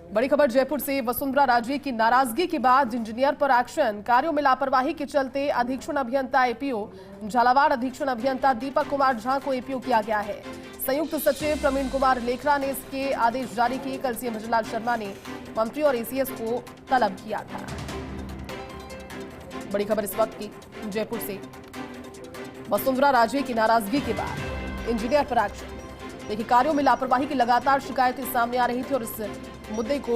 बड़ी खबर जयपुर से। वसुंधरा राजे की नाराजगी के बाद इंजीनियर पर एक्शन। कार्यों में लापरवाही के चलते अधीक्षण अभियंता एपीओ झालावाड़ अधीक्षण अभियंता दीपक कुमार झा को एपीओ किया गया है। संयुक्त सचिव प्रवीण कुमार लेखरा ने इसके आदेश जारी किए। कल सीएम भजनलाल शर्मा ने मंत्री और एसीएस को तलब किया था। बड़ी खबर इस वक्त की जयपुर से। वसुंधरा राजे की नाराजगी के बाद इंजीनियर पर एक्शन। देखिए, कार्यों में लापरवाही की लगातार शिकायतें सामने आ रही थी और इस मुद्दे को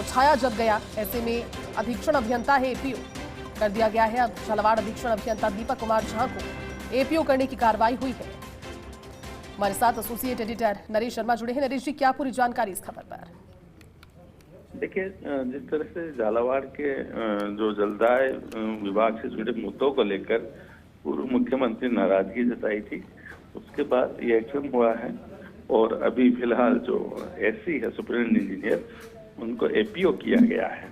उठाया जब गया, ऐसे में अधीक्षण अभियंता है एपीओ कर दिया गया है। अब झालावाड़ अधीक्षण अभियंता दीपक कुमार झा को एपीओ करने की कार्रवाई हुई है। हमारे साथ एसोसिएट एडिटर नरेश शर्मा जुड़े हैं। नरेश जी, क्या पूरी जानकारी इस खबर पर? देखिए, जिस तरह से झालावाड़ के जो जलदाय विभाग से जुड़े मुद्दों को लेकर पूर्व मुख्यमंत्री नाराजगी जताई थी, उसके बाद ये एक्शन हुआ है और अभी फिलहाल जो एससी है सुपरिटेंडेंट इंजीनियर, उनको एपीओ किया गया है।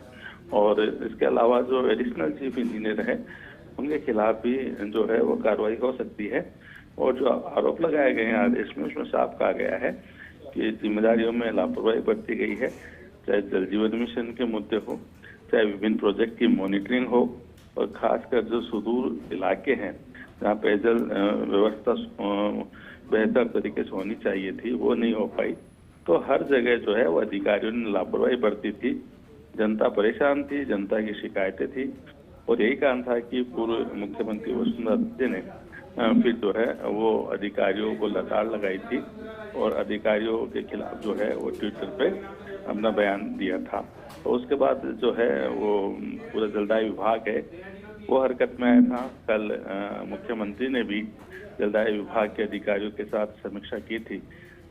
और इसके अलावा जो एडिशनल चीफ इंजीनियर है, उनके खिलाफ भी जो है वो कार्रवाई हो सकती है। और जो आरोप लगाए गए हैं आदेश में, उसमें साफ कहा गया है कि जिम्मेदारियों में लापरवाही बरती गई है, चाहे जल जीवन मिशन के मुद्दे हो, चाहे विभिन्न प्रोजेक्ट की मॉनिटरिंग हो, और खासकर जो सुदूर इलाके हैं जहाँ पेयजल व्यवस्था बेहतर तरीके से होनी चाहिए थी, वो नहीं हो पाई। तो हर जगह जो है वो अधिकारियों ने लापरवाही बरती थी। जनता परेशान थी, जनता की शिकायतें थी, और यही कारण था कि पूर्व मुख्यमंत्री वसुंधरा राजे ने फिर जो है वो अधिकारियों को लताड़ लगाई थी और अधिकारियों के खिलाफ जो है वो ट्विटर पे अपना बयान दिया था। तो उसके बाद जो है वो पूरा जलदाय विभाग है वो हरकत में आया था। कल मुख्यमंत्री ने भी जलदाय विभाग के अधिकारियों के साथ समीक्षा की थी।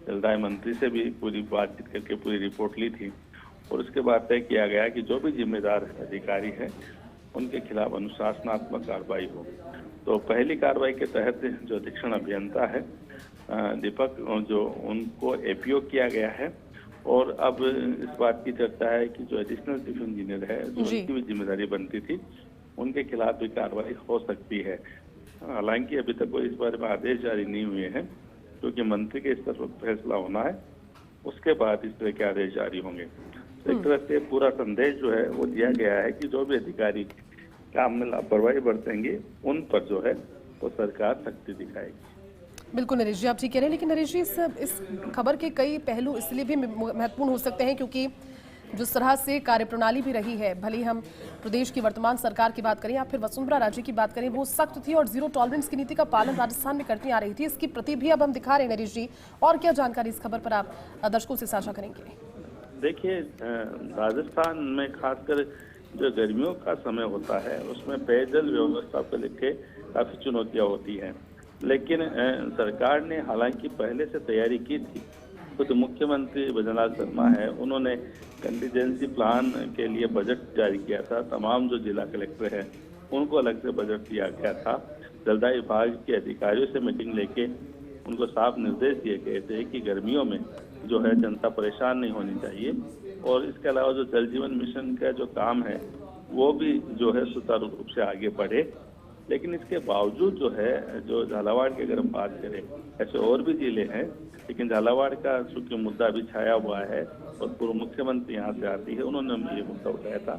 जलदाय मंत्री से भी पूरी बातचीत करके पूरी रिपोर्ट ली थी, और उसके बाद तय किया गया कि जो भी जिम्मेदार अधिकारी है उनके खिलाफ अनुशासनात्मक कार्रवाई हो। तो पहली कार्रवाई के तहत जो अधीक्षण अभियंता है दीपक, जो उनको एपीओ किया गया है। और अब इस बात की चर्चा है कि जो एडिशनल चीफ इंजीनियर है, जो उनकी भी जिम्मेदारी बनती थी, उनके खिलाफ भी कार्रवाई हो सकती है। हालांकि अभी तक कोई इस बारे में आदेश जारी नहीं हुए हैं, क्योंकि मंत्री के स्तर पर फैसला होना है, उसके बाद इस तरह के आदेश जारी होंगे। एक तरह से पूरा संदेश जो है वो दिया गया है कि जो भी अधिकारी काम में लापरवाही बरतेंगे उन पर जो है वो सरकार सख्ती दिखाएगी। बिल्कुल नरेश जी, आप ठीक कह रहे हैं, लेकिन नरेश जी इस खबर के कई पहलू इसलिए भी महत्वपूर्ण हो सकते हैं क्योंकि जिस तरह से कार्यप्रणाली भी रही है, भले हम प्रदेश की वर्तमान सरकार की बात करें या फिर वसुंधरा राजे की बात करें, वो सख्त थी और जीरो टॉलरेंस की नीति का पालन राजस्थान में करती आ रही थी। इसकी प्रति भी अब हम दिखा रहे हैं। नरेश जी, और क्या जानकारी इस खबर पर आप दर्शकों से साझा करेंगे? देखिए, राजस्थान में खासकर जो गर्मियों का समय होता है उसमें पेयजल व्यवस्था को लेकर काफी चुनौतियां होती हैं, लेकिन सरकार ने हालांकि पहले से तैयारी की थी। खुद मुख्यमंत्री भजनलाल शर्मा है, उन्होंने कंटीजेंसी प्लान के लिए बजट जारी किया था। तमाम जो जिला कलेक्टर हैं उनको अलग से बजट दिया गया था। जलदाय विभाग के अधिकारियों से मीटिंग लेके उनको साफ निर्देश दिए गए थे कि गर्मियों में जो है जनता परेशान नहीं होनी चाहिए, और इसके अलावा जो जल जीवन मिशन का जो काम है वो भी जो है सुचारू रूप से आगे बढ़े। लेकिन इसके बावजूद जो है, जो झालावाड़ की अगर हम बात करें, ऐसे और भी जिले हैं, लेकिन झालावाड़ का चूंकि मुद्दा भी छाया हुआ है और पूर्व मुख्यमंत्री यहाँ से आती है, उन्होंने ये मुद्दा उठाया था।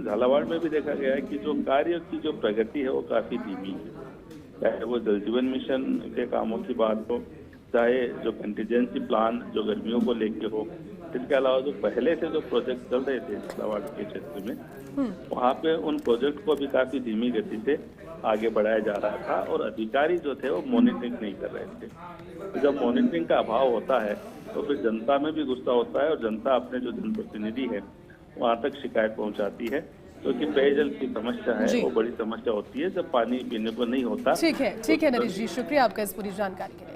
झालावाड़ में भी देखा गया है कि जो कार्य की जो प्रगति है वो काफी धीमी है, चाहे वो जल जीवन मिशन के कामों की बात हो, चाहे जो कंटीजेंसी प्लान जो गर्मियों को लेके हो, इसके अलावा जो पहले से जो प्रोजेक्ट चल रहे थे झालावाड़ के क्षेत्र में, वहाँ पे उन प्रोजेक्ट को भी काफी धीमी गति से आगे बढ़ाया जा रहा था, और अधिकारी जो थे वो मॉनिटरिंग नहीं कर रहे थे। तो जब मॉनिटरिंग का अभाव होता है तो फिर जनता में भी गुस्सा होता है, और जनता अपने जो जनप्रतिनिधि है वहाँ तक शिकायत पहुँचाती है, क्योंकि पेयजल की समस्या है वो बड़ी समस्या होती है जब पानी पीने को नहीं होता। ठीक है नरेश जी, शुक्रिया आपका इस पूरी जानकारी के लिए।